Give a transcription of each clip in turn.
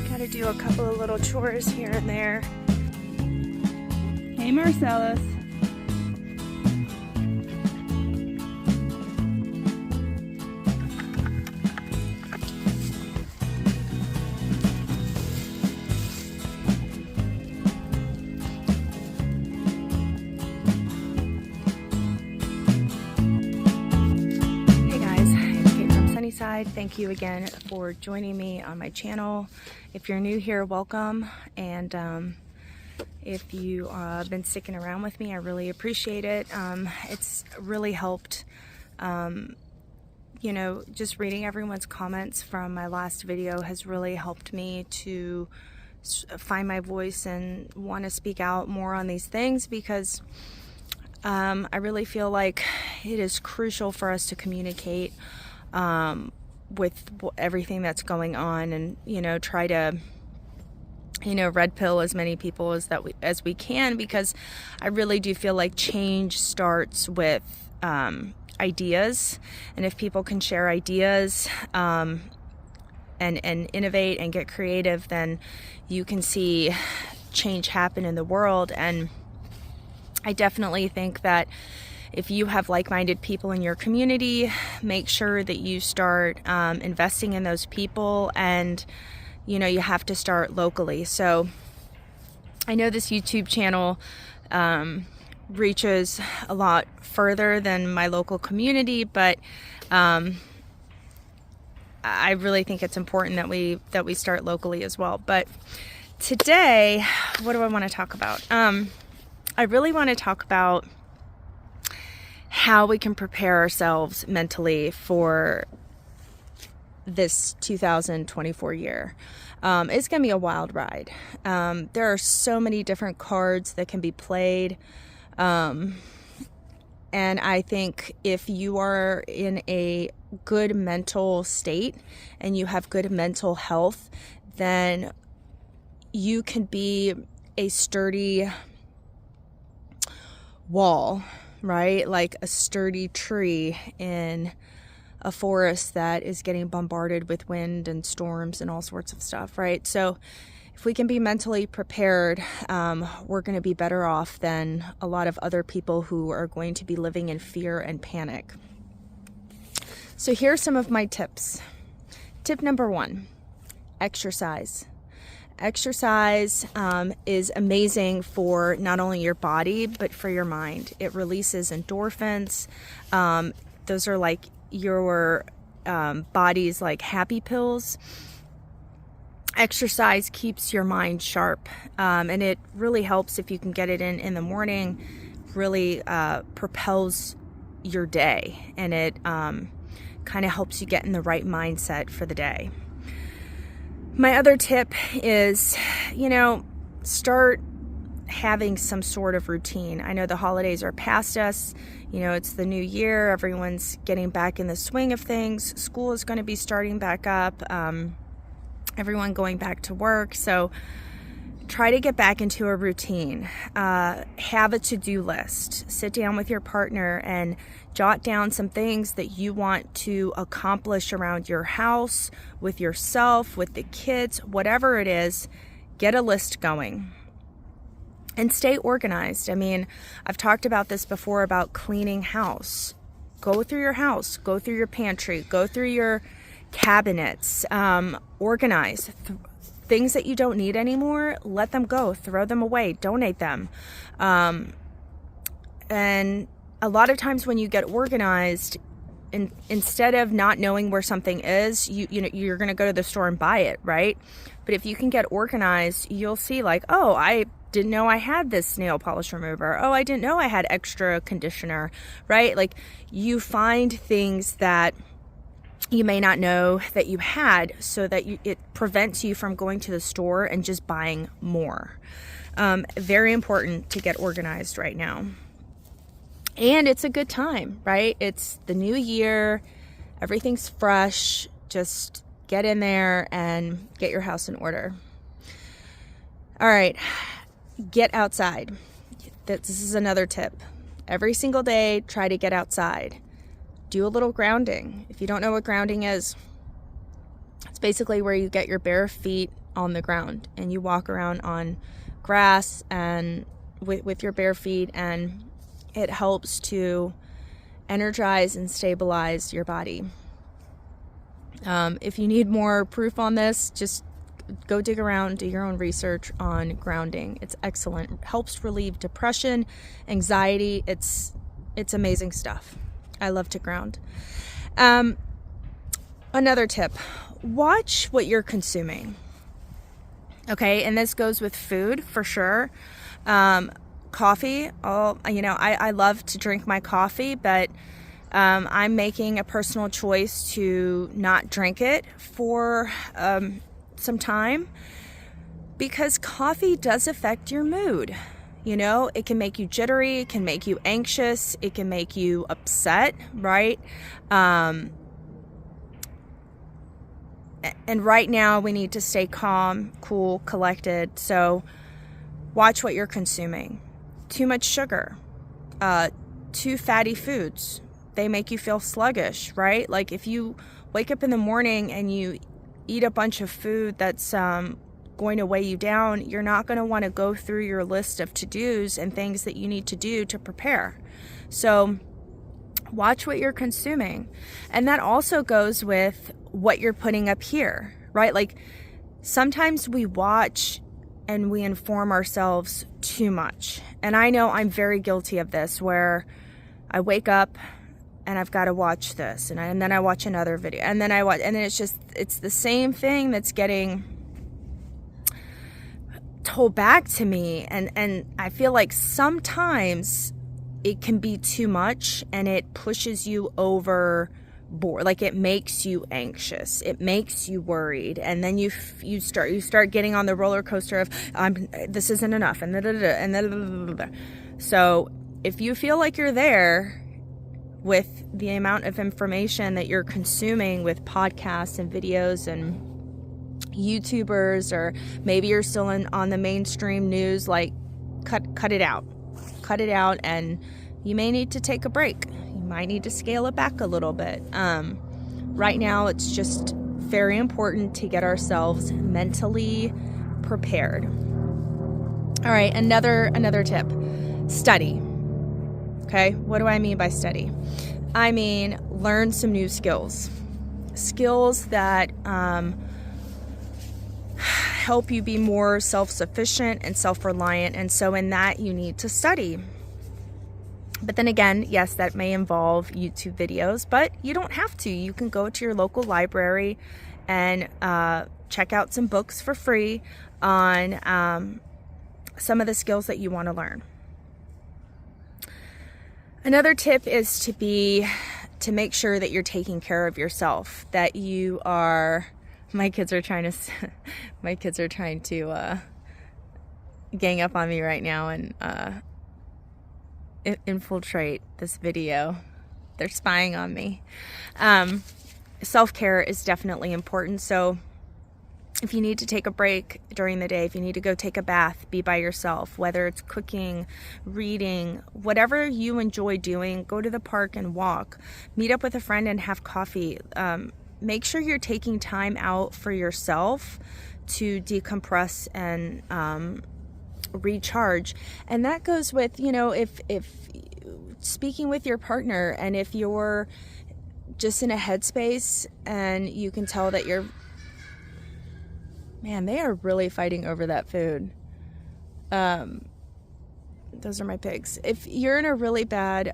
Gotta do a couple of little chores here and there. Hey, Marcellus. Thank you again for joining me on my channel. If you're new here, welcome, and if you been sticking around with me, I really appreciate it. It's really helped, you know, just reading everyone's comments from my last video has really helped me to find my voice and want to speak out more on these things, because I really feel like it is crucial for us to communicate with everything that's going on, and, you know, try to, you know, red pill as many people as we can, because I really do feel like change starts with ideas, and if people can share ideas and innovate and get creative, then you can see change happen in the world. And I definitely think that if you have like-minded people in your community, make sure that you start investing in those people, and, you know, you have to start locally. So I know this YouTube channel reaches a lot further than my local community, but I really think it's important that we start locally as well. But today, what do I want to talk about? I really want to talk about how we can prepare ourselves mentally for this 2024 year. It's going to be a wild ride. There are so many different cards that can be played. And I think if you are in a good mental state and you have good mental health, then you can be a sturdy wall, right? Like a sturdy tree in a forest that is getting bombarded with wind and storms and all sorts of stuff, right? So if we can be mentally prepared, we're going to be better off than a lot of other people who are going to be living in fear and panic. So here's some of my tips. Tip number 1, exercise. Exercise is amazing for not only your body, but for your mind. It releases endorphins. Those are like your body's like happy pills. Exercise keeps your mind sharp, and it really helps if you can get it in the morning. Really propels your day, and it kind of helps you get in the right mindset for the day. My other tip is, you know, start having some sort of routine. I know the holidays are past us. You know, it's the new year. Everyone's getting back in the swing of things. School is going to be starting back up. Everyone going back to work. So try to get back into a routine. Have a to-do list. Sit down with your partner and jot down some things that you want to accomplish around your house, with yourself, with the kids, whatever it is. Get a list going. And stay organized. I mean, I've talked about this before about cleaning house. Go through your house. Go through your pantry. Go through your cabinets. Organize. Things that you don't need anymore, let them go. Throw them away. Donate them. And a lot of times when you get organized, instead of not knowing where something is, you know, you're going to go to the store and buy it, right? But if you can get organized, you'll see like, oh, I didn't know I had this nail polish remover. Oh, I didn't know I had extra conditioner, right? Like, you find things that you may not know that you had, so that it prevents you from going to the store and just buying more. Very important to get organized right now. And it's a good time, right? It's the new year. Everything's fresh. Just get in there and get your house in order. All right. Get outside. This is another tip. Every single day, try to get outside. Do a little grounding. If you don't know what grounding is, it's basically where you get your bare feet on the ground and you walk around on grass and with your bare feet, and it helps to energize and stabilize your body. If you need more proof on this, just go dig around, do your own research on grounding. It's excellent. It helps relieve depression, anxiety. It's amazing stuff. I love to ground. Another tip, watch what you're consuming. Okay, and this goes with food for sure. Coffee, I love to drink my coffee, but I'm making a personal choice to not drink it for some time, because coffee does affect your mood. It can make you jittery, it can make you anxious, it can make you upset, right? And right now we need to stay calm, cool, collected. So watch what you're consuming. Too much sugar, too fatty foods, they make you feel sluggish, right? Like if you wake up in the morning and you eat a bunch of food that's going to weigh you down, you're not going to want to go through your list of to-dos and things that you need to do to prepare. So watch what you're consuming. And that also goes with what you're putting up here, right? Like sometimes we watch and we inform ourselves too much. And I know I'm very guilty of this, where I wake up and I've got to watch this, and then I watch another video, and then it's the same thing that's getting told back to me, and I feel like sometimes it can be too much, and it pushes you overboard. Like it makes you anxious, it makes you worried, and then you start getting on the roller coaster of this isn't enough, and so if you feel like you're there with the amount of information that you're consuming with podcasts and videos and YouTubers, or maybe you're still on the mainstream news, like cut it out, and you may need to take a break. You might need to scale it back a little bit. Right now, it's just very important to get ourselves mentally prepared. All right, another tip, study. Okay, what do I mean by study? I mean, learn some new skills that help you be more self-sufficient and self-reliant. And so in that, you need to study. But then again, yes, that may involve YouTube videos, but you don't have to. You can go to your local library and check out some books for free on some of the skills that you want to learn. Another tip is to make sure that you're taking care of yourself, that you are. My kids are trying to gang up on me right now and infiltrate this video. They're spying on me. Self-care is definitely important. So if you need to take a break during the day, if you need to go take a bath, be by yourself, whether it's cooking, reading, whatever you enjoy doing, go to the park and walk, meet up with a friend and have coffee. Make sure you're taking time out for yourself to decompress and recharge. And that goes with, if speaking with your partner, and if you're just in a headspace and you can tell that they are really fighting over that food. Those are my pigs. If you're in a really bad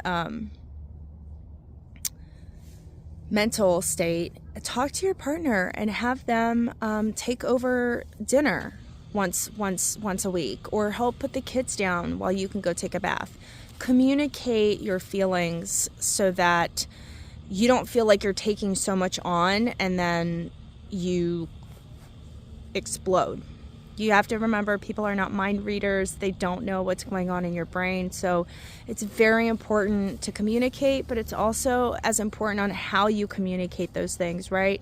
mental state, talk to your partner and have them take over dinner once a week, or help put the kids down while you can go take a bath. Communicate your feelings so that you don't feel like you're taking so much on and then you explode. You have to remember, people are not mind readers. They don't know what's going on in your brain. So it's very important to communicate, but it's also as important on how you communicate those things, right?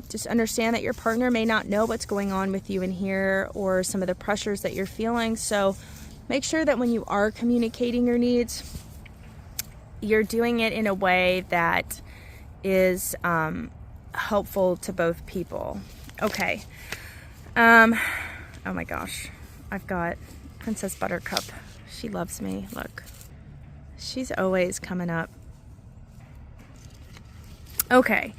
Just understand that your partner may not know what's going on with you in here, or some of the pressures that you're feeling. So make sure that when you are communicating your needs, you're doing it in a way that is helpful to both people. Okay. Oh my gosh. I've got Princess Buttercup. She loves me. Look. She's always coming up. Okay.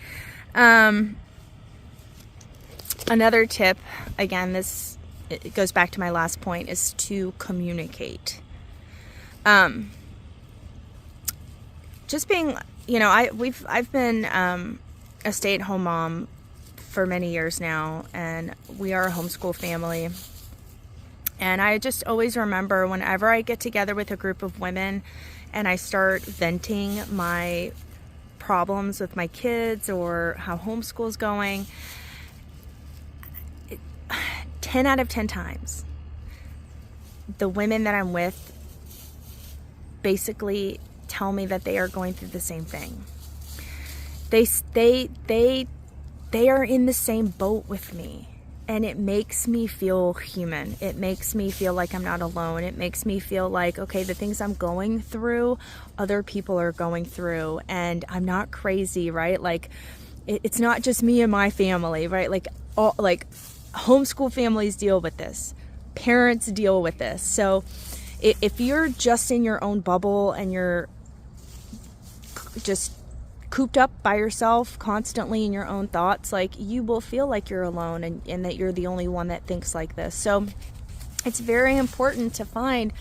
Another tip, again, it goes back to my last point, is to communicate. Just being, I've been a stay-at-home mom for many years now, and we are a homeschool family. And I just always remember whenever I get together with a group of women and I start venting my problems with my kids or how homeschool's going, 10 out of 10 times, the women that I'm with basically tell me that they are going through the same thing. They are in the same boat with me, and it makes me feel human. It makes me feel like I'm not alone. It makes me feel like, okay, the things I'm going through, other people are going through, and I'm not crazy, right? Like, it's not just me and my family, right? Like homeschool families deal with this. Parents deal with this. So if you're just in your own bubble and you're just cooped up by yourself constantly in your own thoughts, like, you will feel like you're alone and that you're the only one that thinks like this. So it's very important to find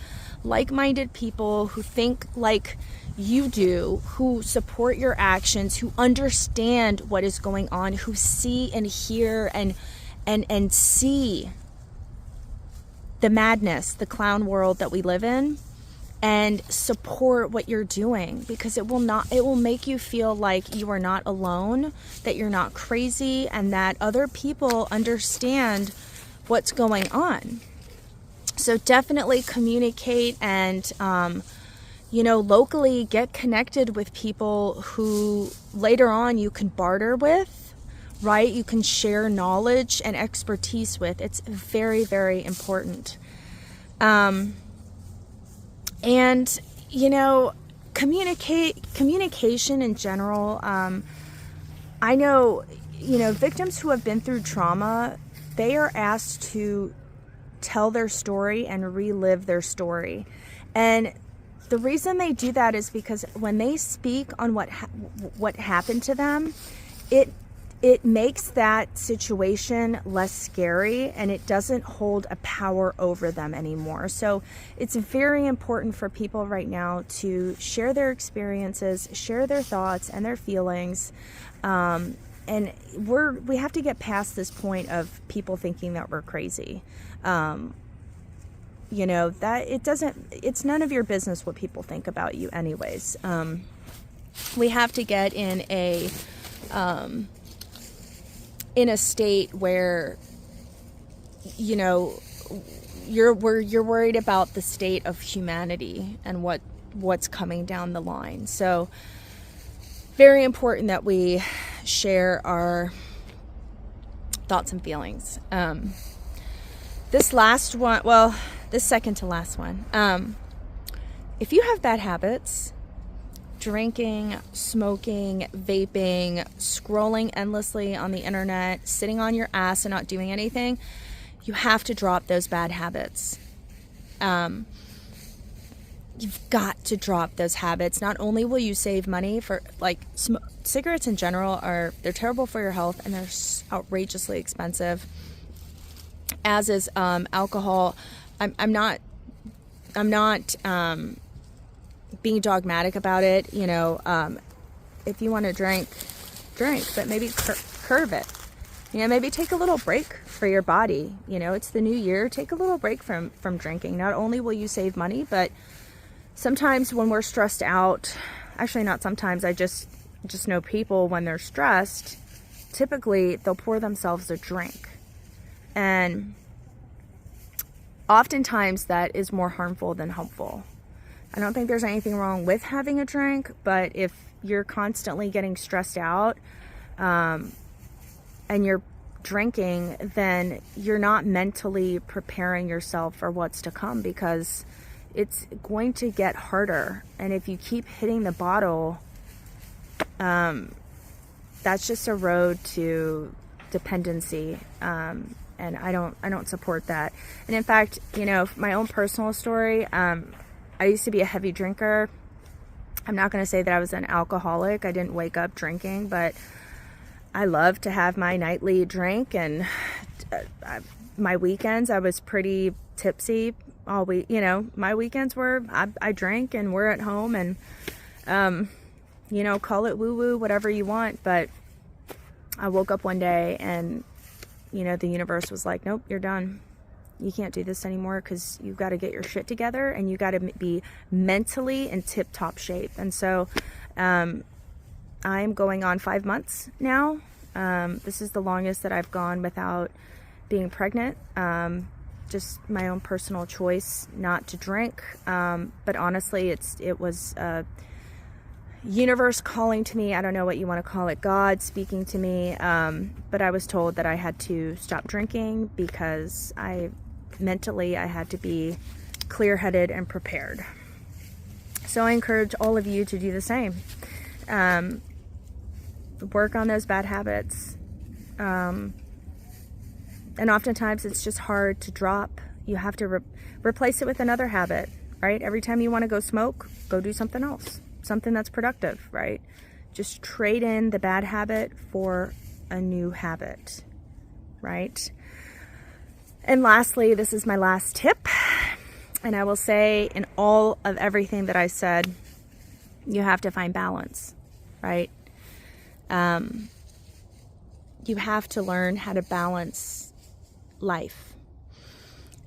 like-minded people who think like you do, who support your actions, who understand what is going on, who see and hear and see the madness, the clown world that we live in, and support what you're doing, because it will make you feel like you are not alone, that you're not crazy, and that other people understand what's going on. So definitely communicate and, locally get connected with people who later on you can barter with, right? You can share knowledge and expertise with. It's very, very important. And, communication in general. I know, victims who have been through trauma, they are asked to tell their story and relive their story. And the reason they do that is because when they speak on what happened to them, it makes that situation less scary, and it doesn't hold a power over them anymore. So it's very important for people right now to share their experiences, share their thoughts and their feelings. And we have to get past this point of people thinking that we're crazy. It's none of your business what people think about you anyways. We have to get in a state where, you're worried about the state of humanity and what's coming down the line. So very important that we share our thoughts and feelings. This second to last one. If you have bad habits, drinking, smoking, vaping, scrolling endlessly on the internet, sitting on your ass and not doing anything, you have to drop those bad habits. You've got to drop those habits. Not only will you save money for, cigarettes in general they're terrible for your health, and they're outrageously expensive, as is alcohol. I'm not being dogmatic about it. If you want to drink, but maybe curb it. Maybe take a little break for your body. It's the new year. Take a little break from drinking. Not only will you save money, but sometimes when we're stressed out, actually not sometimes, I just know people when they're stressed, typically they'll pour themselves a drink. And oftentimes that is more harmful than helpful. I don't think there's anything wrong with having a drink, but if you're constantly getting stressed out and you're drinking, then you're not mentally preparing yourself for what's to come, because it's going to get harder. And if you keep hitting the bottle, that's just a road to dependency. And I don't support that. And in fact, you know, my own personal story, I used to be a heavy drinker. I'm not going to say that I was an alcoholic. I didn't wake up drinking, but I love to have my nightly drink, and my weekends, I was pretty tipsy all week. You know, my weekends were, I drank and we're at home, and, you know, call it woo-woo, whatever you want. But I woke up one day and, you know, the universe was like, nope, you're done. You can't do this anymore, because you've got to get your shit together, and you got to be mentally in tip-top shape. And so I'm going on 5 months now. This is the longest that I've gone without being pregnant. Just my own personal choice not to drink. But honestly, it was universe calling to me. I don't know what you want to call it, God speaking to me. But I was told that I had to stop drinking because mentally I had to be clear-headed and prepared. So I encourage all of you to do the same. Work on those bad habits. And oftentimes it's just hard to drop. You have to replace it with another habit, right? Every time you want to go smoke, go do something else, something that's productive, right? Just trade in the bad habit for a new habit, right? And lastly, this is my last tip. And I will say, in all of everything that I said, you have to find balance, right? You have to learn how to balance life.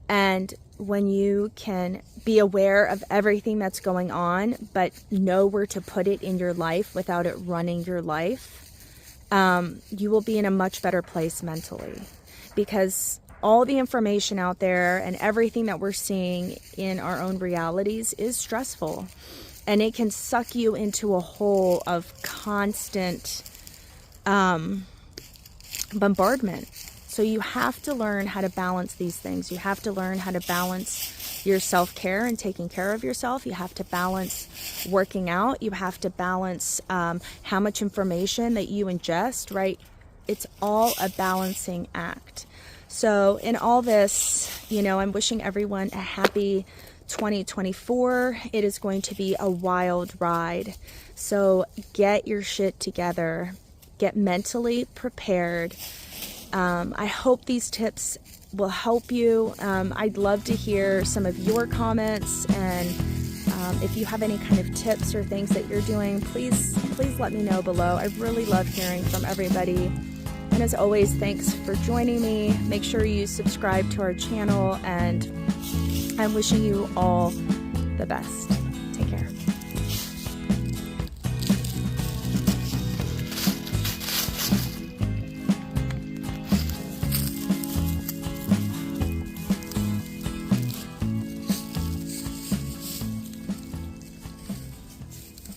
And when you can be aware of everything that's going on, but know where to put it in your life without it running your life, you will be in a much better place mentally. Because all the information out there and everything that we're seeing in our own realities is stressful. And it can suck you into a hole of constant bombardment. So you have to learn how to balance these things. You have to learn how to balance your self-care and taking care of yourself. You have to balance working out. You have to balance how much information that you ingest, right? It's all a balancing act. So in all this, you know, I'm wishing everyone a happy 2024. It is going to be a wild ride. So get your shit together. Get mentally prepared. I hope these tips will help you. I'd love to hear some of your comments, and if you have any kind of tips or things that you're doing, please let me know below. I really love hearing from everybody. And as always, thanks for joining me. Make sure you subscribe to our channel, and I'm wishing you all the best.